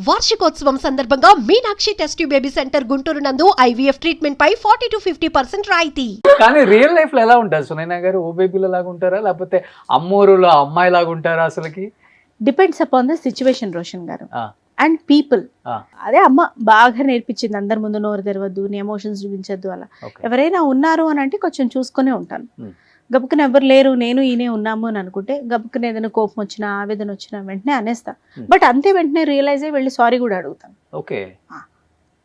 వార్షికోత్సవం సందర్భంగా Meenakshi test tube baby centre Guntur నందు IVF ట్రీట్మెంట్ పై 40 to 50% రాయితీ. కానీ రియల్ లైఫ్ లో ఎలా ఉంటారు సునైనా గారు? ఓ బేబీల లాగా ఉంటారా లేకపోతే అమ్మోరులో అమ్మాయి లాగా ఉంటారా? అసలుకి depends upon the situation Roshan గారు అండ్ పీపుల్. అదే అమ్మ బాగా నేర్పించింది, అందరి ముందు నోరు తెరవద్దు, నీ ఎమోషన్స్ చూపించద్దు అలా. ఎవరైనా ఉన్నారు అని అంటే కొంచెం చూసుకునే ఉంటాను. గబుకుని ఎవరు లేరు, నేను ఈయనే ఉన్నాము అని అనుకుంటే గబుకుని ఏదైనా కోపం వచ్చినా ఆవేదన వచ్చినా వెంటనే అనేస్తా. బట్ అంతే వెంటనే రియలైజ్ అయ్యి వెళ్ళి సారీ కూడా అడుగుతాను. ఓకే,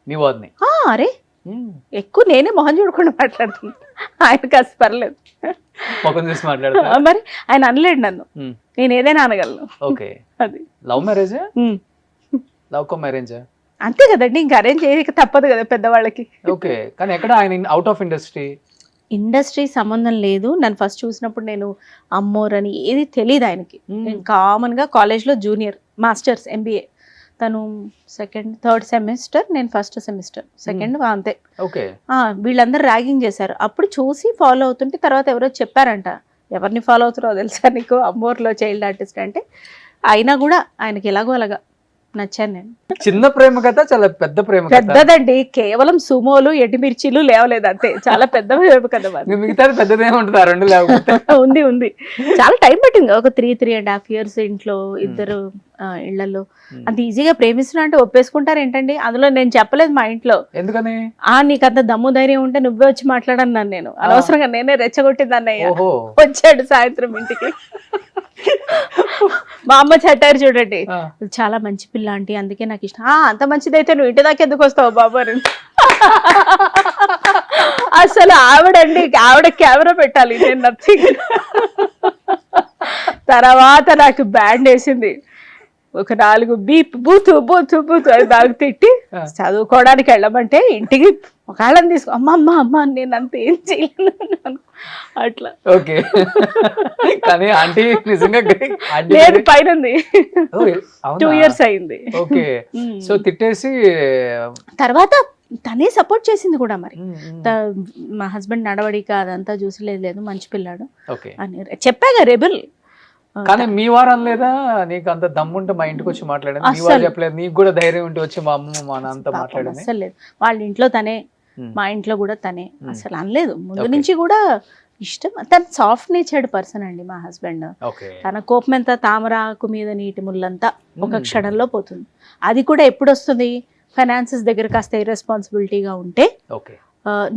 మీ వాదిని అరే ఎక్కువ నేనే మొహం చూడకుండా మాట్లాడుతున్నా, ఆయన కాస్త పర్లేదు మరి ఆయన అనలేడు నన్ను, నేను ఏదైనా అనగలను. ఓకే, అది love marriage love come marriage అంతే కదండి, ఇంకా అరేంజ్ చేయక తప్పదు కదా పెద్దవాళ్ళకి. ఓకే, కానీ ఎక్కడ ఆయన అవుట్ ఆఫ్ ఇండస్ట్రీ సంబంధం లేదు. నన్ను ఫస్ట్ చూసినప్పుడు నేను అమ్మోరని ఏది తెలియదు ఆయనకి. నేను కామన్గా కాలేజ్లో జూనియర్ మాస్టర్స్ MBA, తను థర్డ్ సెమిస్టర్, నేను ఫస్ట్ సెమిస్టర్ సెకండ్, అంతే. వీళ్ళందరూ ర్యాగింగ్ చేశారు. అప్పుడు చూసి ఫాలో అవుతుంటే తర్వాత ఎవరో చెప్పారంట, ఎవరిని ఫాలో అవుతున్నారో తెలుసా నీకు, అమ్మోర్లో చైల్డ్ ఆర్టిస్ట్ అంటే. అయినా కూడా ఆయనకి ఎలాగో అలాగా నచ్చాను నేను. చిన్న ప్రేమ కథ చాలా పెద్ద ప్రేమ కథ? పెద్దదండి, కేవలం సుమోలు ఎడ్డిమిర్చీలు లేవలేదు అంతే, చాలా పెద్ద ప్రేమ కథ. మిగతా పెద్దదే ఉంటుంది, ఆ రెండు లేకపోతే. ఉంది చాలా టైం పట్టింది, ఒక 3.5 years ఇంట్లో ఇద్దరు ఇళ్లలో. అంత ఈజీగా ప్రేమిస్తున్నా అంటే ఒప్పేసుకుంటారు ఏంటండి? అందులో నేను చెప్పలేదు మా ఇంట్లో. ఎందుకని? నీకు అంత దమ్ము ధైర్యం ఉంటే నువ్వే వచ్చి మాట్లాడన్నాను నేను. అనవసరంగా నేనే రెచ్చగొట్టిందన్నయ్య. వచ్చాడు సాయంత్రం ఇంటికి, మా అమ్మ చట్టారు చూడండి, చాలా మంచి పిల్ల ఆంటీ, అందుకే నాకు ఇష్టం. అంత మంచిదైతే నువ్వు ఇంటి దాకా ఎందుకు వస్తావు బాబు అని. అసలు ఆవిడ కెమెరా పెట్టాలి, నేను నథింగ్. తర్వాత నాకు బ్యాండ్ వేసింది, ఒక 4 బీప్ బూతు బూతు బూతు అని దానికి తిట్టి చదువుకోవడానికి వెళ్ళమంటే ఇంటికి ఒకళ్ళని తీసుకో, అమ్మ నేను అంత ఏం చేయలేను అట్లా. ఓకే, కానీ ఆంటీ నిజంగా లేదు పైన 2 years అయింది. ఓకే, సో తిట్టేసి తర్వాత తనే సపోర్ట్ చేసింది కూడా. మరి మా హస్బెండ్ నడవడిక అదంతా చూసి లేదు మంచి పిల్లాడు అని చెప్పాగా, రెబెల్. కానీ మీ వారం లేదా నీకు అంత దమ్ముంటే మా ఇంటికి వచ్చి మాట్లాడండి, మీ వారు చెప్పలేదు, నీకు కూడా ధైర్యం ఉంటే వచ్చి మా అమ్మ మా నాన్నతో మాట్లాడండి? అసలు లేదు, వాళ్ళ ఇంట్లో తనే, మా ఇంట్లో కూడా తనే, అసలు అనలేదు. ముందు నుంచి కూడా ఇష్టం. తన సాఫ్ట్ నేచర్డ్ పర్సన్ అండి మా హస్బెండ్. తన కోపం ఎంత తామరాకు మీద నీటి ముళ్ళంతా ఒక క్షణంలో పోతుంది. అది కూడా ఎప్పుడు వస్తుంది? ఫైనాన్సెస్ దగ్గర కాస్త ఇర్రెస్పాన్సిబిలిటీగా ఉంటే,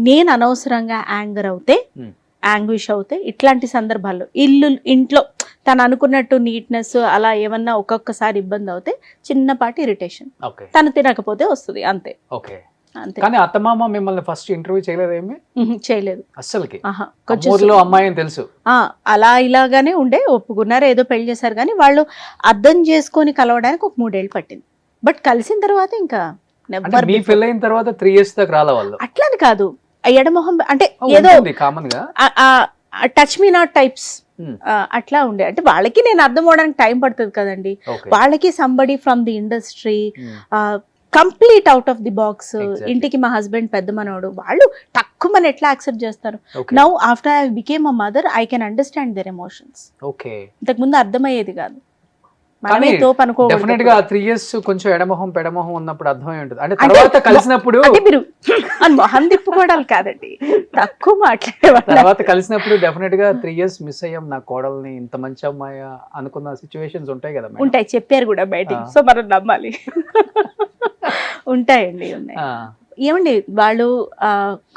నేను అనవసరంగా యాంగర్ అవుతే, యాంగ్విష్ అవుతే, ఇట్లాంటి సందర్భాల్లో ఇంట్లో తను అనుకున్నట్టు నీట్నెస్ అలా ఏమన్నా ఒక్కొక్కసారి ఇబ్బంది అవుతే చిన్నపాటి ఇరిటేషన్, తను తినకపోతే వస్తుంది, అంతే. అంతే. కానీ అత్తమామ మిమ్మల్ని ఫస్ట్ ఇంటర్వ్యూ చేయలేదేమి? చేయలేదు అసలుకి. అమ్మాయి తెలుసు అలా ఇలాగానే ఉండే, ఒప్పుకున్నారు, ఏదో పెళ్లి చేశారు. కానీ వాళ్ళు అర్థం చేసుకొని కలవడానికి ఒక 3 ఏళ్ళు పట్టింది. బట్ కలిసిన తర్వాత ఇంకా పెళ్ళైన తర్వాత 3 years దాకా రాలే వాళ్ళు. అట్లని కాదు, ఎడమొహం అంటే ఏదో కామన్ గా టచ్ మీ నాట్ టైప్స్ అట్లా ఉండే. అంటే వాళ్ళకి నేను అర్థం అవడానికి టైం పడుతుంది కదండి. వాళ్ళకి somebody from the industry, complete out of the box. ఇంటికి మా హస్బెండ్ పెద్ద మనోడు, వాళ్ళు తక్కువ ఎట్లా యాక్సెప్ట్ చేస్తారు? Now after I became a mother I can understand their emotions. ఇంతకు ముందు అర్థమయ్యేది కాదు. డెఫినెట్ గా 3 years కొంచెం ఎడమొహం పెడమొహం ఉన్నప్పుడు అర్థమై ఉంటుంది. అంటే తర్వాత కలిసినప్పుడు మీరు మొహం తిప్పుకోవడాలు కాదండి, తక్కువ మాట్లాడేవాళ్ళు. తర్వాత కలిసినప్పుడు డెఫినెట్ గా 3 years మిస్ అయ్యాం నా కోడల్ని, ఇంత మంచి అమ్మాయి అనుకున్న సిచ్యువేషన్స్ ఉంటాయి కదా? ఉంటాయి, చెప్పారు కూడా బయటికి, సో మనం నమ్మాలి. ఉంటాయండి, ఉన్నాయి. ఏమండి వాళ్ళు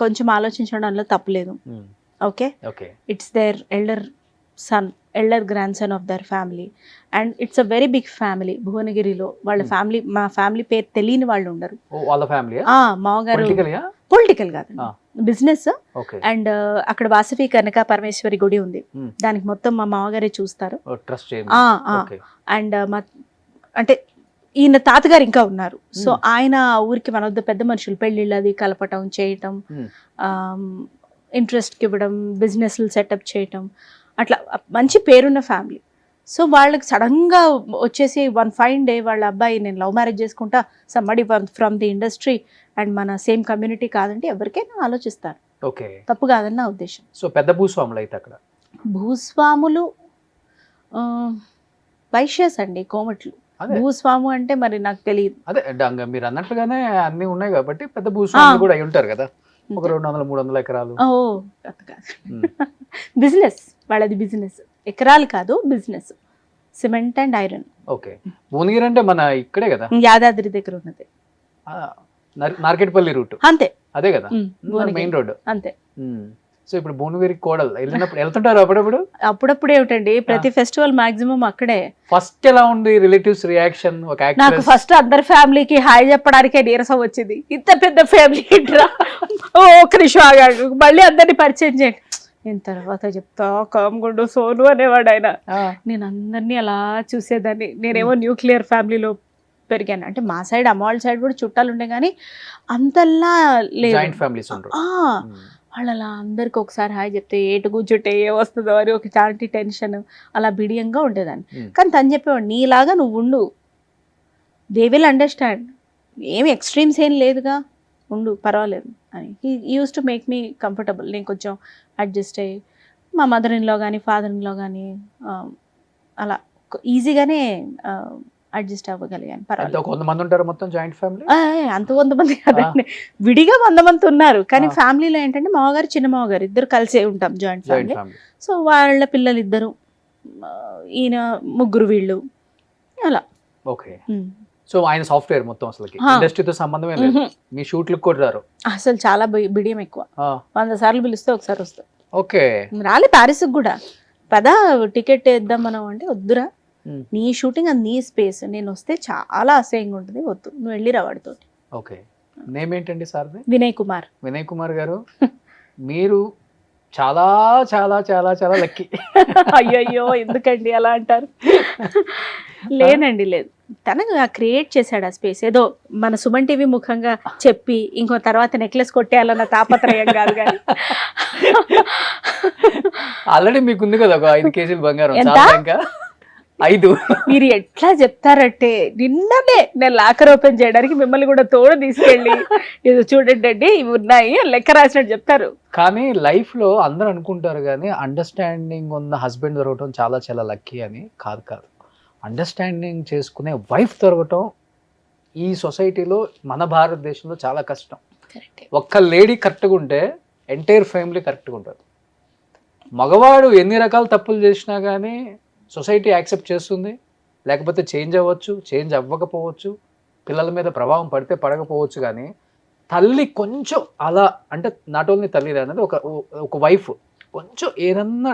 కొంచెం ఆలోచించడంలో తప్పలేదు. Okay, it's their elder grandson of their family and it's a very big family. భువనగిరిలో వాళ్ళ ఫ్యామిలీ, మా ఫ్యామిలీ పేరు తెలియని వాళ్ళు ఉండరు. మామగారు పొలిటికల్ కాదు, బిజినెస్. అండ్ అక్కడ వాసవి కనక పరమేశ్వరి గుడి ఉంది, దానికి మొత్తం మా మామగారే చూస్తారు. అండ్ అంటే ఈయన తాతగారు ఇంకా ఉన్నారు. సో ఆయన ఊరికి మన వద్ద పెద్ద మనుషులు, పెళ్లిళ్ళు అది కలపటం చేయటం, ఇంట్రెస్ట్కి ఇవ్వడం, బిజినెస్లు సెటప్ చేయటం, అట్లా మంచి పేరున్న ఫ్యామిలీ. సో వాళ్ళకి సడన్గా వచ్చేసి వన్ ఫైన్ డే వాళ్ళ అబ్బాయి నేను లవ్ మ్యారేజ్ చేసుకుంటా, సమ్మడి ఫ్రమ్ ది ఇండస్ట్రీ అండ్ మన సేమ్ కమ్యూనిటీ కాదంటే ఎవరికైనా ఆలోచిస్తారు, తప్పు కాదని నా ఉద్దేశం. సో పెద్ద భూస్వాములు అయితే అక్కడ భూస్వాములు వైశ్యస్ అండి, కోమట్లు. అదే భూస్వాము అంటే మరి నాకు తెలియదు. అదే మీరు అన్నట్టుగానే అన్ని ఉన్నాయి కాబట్టి పెద్ద భూస్వాములు కూడా అయి ఉంటారు కదా, ఒక 200-300 ఎకరాలు. ఓ బిజినెస్ వాళ్ళది, బిజినెస్ ఎకరాలు కాదు, business cement and iron. Okay, Bhuvanagiri అంటే మన ఇక్కడే కదా, యాదాద్రి దగ్గర ఉన్నది, నార్కెట్పల్లి రూట్ అంతే. అదే కదా భువనగిరి. Main road. అంతే. సో ఇప్పుడు భువనగిరి కోడలు వెళ్ళినప్పుడు వెళ్తుంటారు అప్పుడప్పుడు. అప్పుడప్పుడు ఏమిటండి, ప్రతి ఫెస్టివల్ మాక్సిమం అక్కడే. ఫస్ట్ ఎలా ఉంది రిలేటివ్స్ రియాక్షన్? ఒక నాకు యాక్ట్రెస్ ఫస్ట్ అందరి ఫ్యామిలీకి హాయ్ చెప్పడానికే నీరసం వచ్చింది. ఇంత పెద్ద ఫ్యామిలీ ఏంట్రా, ఓ ఒక్క నిమిషం ఆగాడు, మళ్ళీ అందరిని పరిచయం చేయండి, నేను తర్వాత చెప్తా కామ్గుండు సోను అనేవాడు ఆయన. నేను అందరినీ అలా చూసేదాన్ని. నేనేమో న్యూక్లియర్ ఫ్యామిలీలో పెరిగాను, అంటే మా సైడ్ అమ్మ వాళ్ళ సైడ్ కూడా చుట్టాలు ఉండే కానీ అంతల్లా లేదు. జాయింట్ ఫ్యామిలీస్ ఉండరు. వాళ్ళు అలా అందరికి ఒకసారి హాయ్ చెప్తే ఏటు కూర్చుంటే ఏ వస్తుందో అని ఒక చాంటి టెన్షన్, అలా బిడియంగా ఉండేదాన్ని. కానీ తను చెప్పేవాడు నీలాగా నువ్వు ఉండు, దే విల్ అండర్స్టాండ్, ఏమి ఎక్స్ట్రీమ్స్ ఏం లేదుగా, ఉండు పర్వాలేదు అని. He use to make me comfortable. నేను కొంచెం అడ్జస్ట్ అయ్యి మా మదర్ ఇన్లో కానీ ఫాదర్ ఇన్లో కానీ అలా ఈజీగానే అడ్జస్ట్ అవ్వగలిగాను. పర్వాలేదు. 100 మంది ఉంటారు మొత్తం జాయింట్ ఫ్యామిలీ? అంత 100 మంది కాదండి, విడిగా 100 మంది ఉన్నారు. కానీ ఫ్యామిలీలో ఏంటంటే మామగారు చిన్న మామగారు ఇద్దరు కలిసే ఉంటాం, జాయింట్ ఫ్యామిలీ. సో వాళ్ళ పిల్లలు ఇద్దరు, ఈయన ముగ్గురు, వీళ్ళు అలా. ఓకే. సో ఆయన సాఫ్ట్వేర్ మొత్తం, అసలు ఇండస్ట్రీతో సంబంధమే లేదు, మీ షూట్లకు కూడా రారు అసలు. చాలా బిడియం ఎక్కువ, 100 సార్లు పిలిస్తే ఒకసారి వస్తాం. ఓకే. రాలే ప్యారిస్ కూడా, పదా టికెట్ వేద్దాం మనం అంటే వద్దురా, నీ షూటింగ్ అది నీ స్పేస్, నేను వస్తే చాలా అసహ్యంగా ఉంటుంది, వద్దు నువ్వు వెళ్ళి రావాడితో. ఓకే. నేమ్ ఏంటండి సార్ది? వినయ్ కుమార్. వినయ్ కుమార్ గారు, మీరు చాలా చాలా చాలా చాలా లక్కీ. అయ్యయ్యో ఎందుకండి అలా అంటారు? లేనండి, లేదు, తనకు క్రియేట్ చేశాడు ఆ స్పేస్. ఏదో మన సుమన్ టీవీ ముఖంగా చెప్పి ఇంకో తర్వాత నెక్లెస్ కొట్టేయాలన్న తాపత్రయం కాదు కానీ. ఆల్రెడీ మీకుంది కదా ఒక 5 కేజీలు బంగారం. ఎంత? చాలా ఇంకా 5. మీరు ఎట్లా చెప్తారంటే, నిన్ననే నేను లాకర్ ఓపెన్ చేయడానికి మిమ్మల్ని కూడా తోడు తీసుకెళ్ళి ఇది చూడండి అండి ఇవి ఉన్నాయి లెక్క రాసినట్టు చెప్తారు. కానీ లైఫ్ లో అందరూ అనుకుంటారు కానీ అండర్స్టాండింగ్ ఉన్న హస్బెండ్ దొరకటం చాలా చాలా లక్కీ అని. కాదు, అండర్స్టాండింగ్ చేసుకునే వైఫ్ దొరకటం ఈ సొసైటీలో మన భారతదేశంలో చాలా కష్టం. ఒక్క లేడీ కరెక్ట్గా ఉంటే ఎంటైర్ ఫ్యామిలీ కరెక్ట్గా ఉంటుంది. మగవాడు ఎన్ని రకాల తప్పులు చేసినా కానీ సొసైటీ యాక్సెప్ట్ చేస్తుంది, లేకపోతే చేంజ్ అవ్వచ్చు, చేంజ్ అవ్వకపోవచ్చు, పిల్లల మీద ప్రభావం పడితే పడకపోవచ్చు. కానీ తల్లి కొంచెం అలా అంటే నాట్ ఓన్లీ తల్లి అనేది ఒక వైఫ్ కొంచెం ఏదన్నా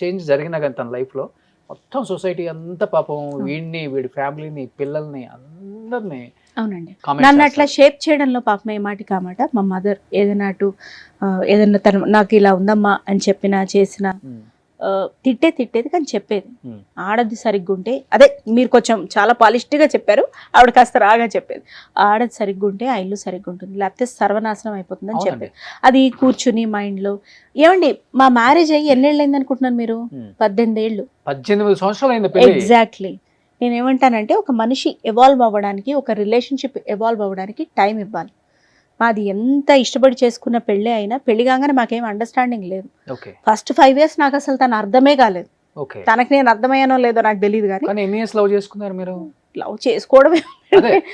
చేంజ్ జరిగినా కానీ తన లైఫ్లో మొత్తం సొసైటీ అంతా పాపం వీడిని, వీడి ఫ్యామిలీని, పిల్లల్ని అందరినీ. అవునండి, నన్ను అట్లా షేప్ చేయడంలో పాపం ఏ మాటి కామాట మా మదర్ ఏదైనా ఏదైనా తను నాకు ఇలా ఉందమ్మా అని చెప్పినా చేసినా తిట్టేది కానీ చెప్పేది. ఆడది సరిగ్గా ఉంటే, అదే మీరు కొంచెం చాలా పాలిష్డ్గా చెప్పారు, ఆవిడ కాస్త రాగా చెప్పేది, ఆడది సరిగ్గా ఉంటే ఆ ఇల్లు సరిగ్గా ఉంటుంది, లేకపోతే సర్వనాశనం అయిపోతుంది అని చెప్పేది. అది కూర్చుని మైండ్లో. ఏమండి మా మ్యారేజ్ అయ్యి ఎన్నేళ్ళు అయింది అనుకుంటున్నాను మీరు? 18 ఏళ్ళు. 18 సంవత్సరాలు. ఎగ్జాక్ట్లీ. నేనేమంటానంటే ఒక మనిషి ఎవాల్వ్ అవ్వడానికి, ఒక రిలేషన్షిప్ ఎవాల్వ్ అవ్వడానికి టైం ఇవ్వాలి. మాది ఎంత ఇష్టపడి చేసుకున్న పెళ్ళి అయినా పెళ్లి కాగానే మాకేం అండర్స్టాండింగ్ లేదు. ఫస్ట్ 5 years నాకు అసలు తను అర్థమే కాలేదు. తనకు నేను అర్థమయ్యానో లేదో నాకు తెలియదు. కానీ ఎన్ని ఇయర్స్ లవ్ చేసుకున్నారు మీరు? లవ్ చేసుకోవడమే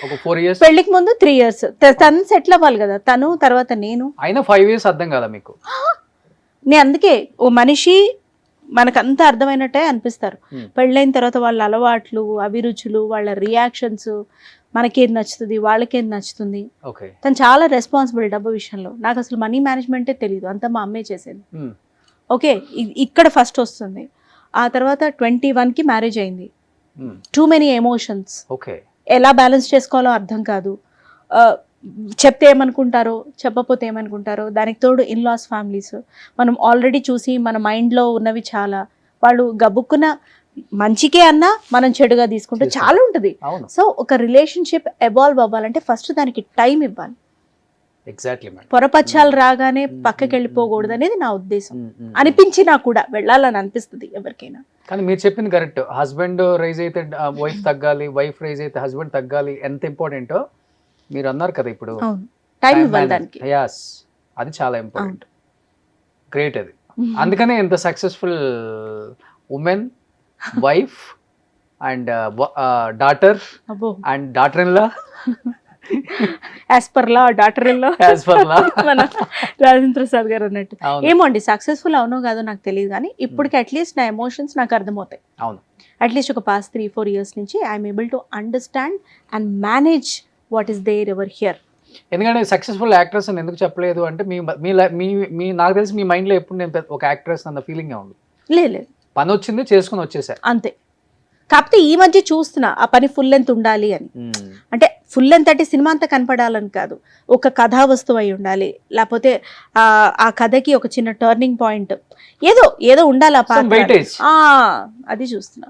ఒక 4 years. పెళ్లికి ముందు 3 years. తను సెటిల్ అవ్వాలి కదా, తను తర్వాత నేను. అయినా 5 years అర్థం కదా మీకు? నేను అందుకే ఓ మనిషి మనకంతా అర్థమైనట్టే అనిపిస్తారు. పెళ్ళైన తర్వాత వాళ్ళ అలవాట్లు, అభిరుచులు, వాళ్ళ రియాక్షన్స్, మనకేది నచ్చుతుంది, వాళ్ళకేది నచ్చుతుంది. తను చాలా రెస్పాన్సిబుల్ డబ్బు విషయంలో. నాకు అసలు మనీ మేనేజ్మెంటే తెలియదు, అంతా మా అమ్మే చేసేది. ఓకే, ఇక్కడ ఫస్ట్ వస్తుంది. ఆ తర్వాత 21కి మ్యారేజ్ అయింది. టూ మెనీ ఎమోషన్స్, ఎలా బ్యాలెన్స్ చేసుకోవాలో అర్థం కాదు. చెప్తే ఏమనుకుంటారో, చెప్పకపోతే ఏమనుకుంటారో, దానికి తోడు ఇన్లాస్ ఫ్యామిలీస్. మనం ఆల్రెడీ చూసి మన మైండ్లో ఉన్నవి చాలా. వాళ్ళు గబుక్కున మంచికే అన్నా మనం చెడుగా తీసుకుంటే చాలా ఉంటుంది. సో ఒక రిలేషన్షిప్ ఎవాల్వ్ అవ్వాలంటే ఫస్ట్ దానికి టైం ఇవ్వాలి. పొరపచ్చాలు రాగానే పక్కకి వెళ్ళిపోకూడదు అనేది నా ఉద్దేశం. అనిపించినా కూడా వెళ్ళాలని అనిపిస్తుంది ఎవరికైనా. కానీ మీరు చెప్పింది కరెక్ట్. హస్బెండ్ రైజ్ అయితే వైఫ్ తగ్గాలి, వైఫ్ రైజ్ అయితే హస్బెండ్ తగ్గాలి. ఎంత ఇంపార్టెంటో మీరు అన్నారు కదా ఇప్పుడు. టైం ఇవ్వాలి దానికి. అది చాలా ఇంపార్టెంట్. గ్రేట్ అది. అందుకనే ఎంత successful women, wife and daughter అబ్బో and daughter in law as per law daughter in law as per law. మన రాజేంద్ర ప్రసాద్ గారు అన్నట్టు. అవును ఏమో అండి సక్సెస్ఫుల్ అవునో కాదో నాకు తెలియదు కానీ ఇప్పటికి అట్లీస్ట్ నా ఎమోషన్స్ నాకు అర్థమవుతాయి. అవును అట్లీస్ట్ ఒక పాస్ట్ 3-4 years నుంచి I'm able to understand and manage what is there ever here. ఎందుకంటే సక్సెస్ఫుల్ యాక్ట్రెస్ అని ఎందుకు చెప్పలేదు అంటే మీ మీ మీ మీ నాకు తెలిసి మీ మైండ్లో ఎప్పుడు నేను ఒక యాక్ట్రెస్ అన్న ఫీలింగ్ ఉంది. లేదు పని వచ్చింది చేసుకుని వచ్చేసా. అంతే. కాకపోతే ఈ మధ్య చూస్తున్నా ఆ పని ఫుల్ లెంత్ ఉండాలి అని. అంటే ఫుల్ లెంత్ అంటే సినిమా అంతా కనపడాలని కాదు, ఒక కథా వస్తువు అయి ఉండాలి, లేకపోతే ఆ కథకి ఒక చిన్న టర్నింగ్ పాయింట్ ఏదో ఏదో ఉండాలి ఆ పాత్ర. weightage. అది చూస్తున్నా.